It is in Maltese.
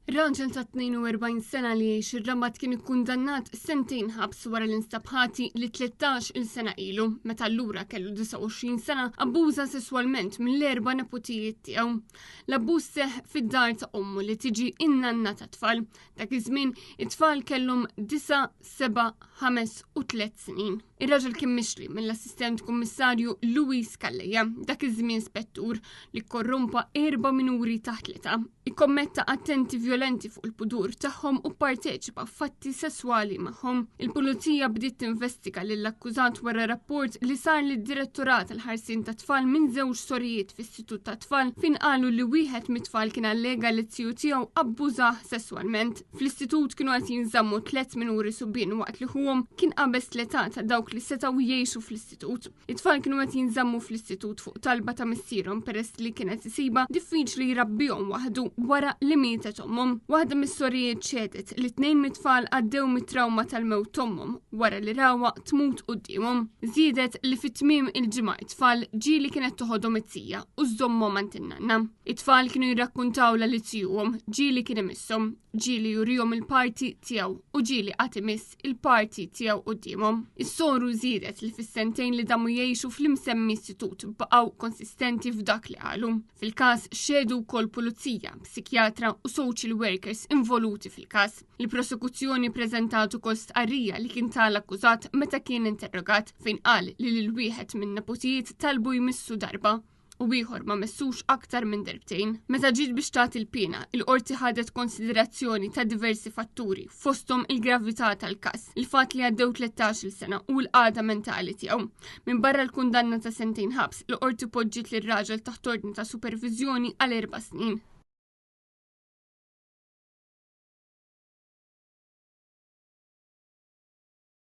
Raġel ta' 42 sena li jgħix ir-Rabat kien ikkundannat sentejn ħabs wara l-instab ħati li 13 il-sena ilu, meta allura kellu 29 sena abbuża sesswalment mill-erba' nepotijiet tiegħu. L-abbuż seħħ fid-dar ta' ommu li tiġi in-nanna ta' tfal. Dak iż-żmien it-tfal kellhom 9, 7, 5 u 3 snin. Ir-raġel kien mixli mill-assistent kummissarju Luis Calleja, dak iż-żmien spettur li korrompa 4 minuri taħt l-età. Ikkommetta attenti violenti fuq il-pudur tagħhom u parteċipa f'atti sesswali magħhom. Il-pulizija bdiet tinvestiga lill-akkużat wara rapport li sar lid-direttorat tal-ħarsien ta' tfal minn żewġ sorijiet fl-istitut ta' tfal fejn qalu li wieħed mit-tfal kien allega li t-tiju tiegħu abbużah sesswalment. Fl-istitut kienu qed jinżammu 3 minuri subien waqt li huhom kien qabeż l-età ta' dawk li setgħu jgħixu fl-istitut. It-tfal kienu qed jinżammu fl-istitut fuq talba ta' missierhom peress li kienet isiba diffiċli jrabbihom waħdu wara li mietet ommhom. Waħda mis-sorijiet ċedet li 2 mit-tfal għaddew mit-trawma tal-mewt ommhom wara li rawa tmut qudiemhom. Żiedet li fit-tmiem il-ġimgħa it-tfal ġieli kienet toħodhom it-tija u żommhom għand in-nanna. It-tfal kienu jirrakkuntawla li tjuhom ġieli kien imisshom, ġieli jurihom il-parti tiegħu u ġieli qatt imiss il-parti tiegħu qudiemhom. Is-soru żiedet li fis-sentejn li damu jgħixu fl-imsemmi istitut baqgħu konsistenti f'dak li qalu. Fil-każ xedu wkoll pulizija, psikjatra u social workers involuti fil-każ. Il-prosekuzzjoni ppreżentat ukoll stqarrija li kien tal-akkużat meta kien interrogat fejn qal li lil-wieħed minn nepotijiet talbu jmissu darba u ieħor ma messux aktar minn darbtejn. Meta ġiet biex tagħti il-pena, il-qorti ħadet konsiderazzjoni ta' diversi fatturi fosthom il-gravità tal-każ, il-fatt li għaddew 13-il sena u l-qagħda mentali tiegħu. Minn barra l-kundanna ta' sentejn ħabs, il-qorti poġġiet lir-raġel taħt ordni ta' superviżjoni għal 4 snin.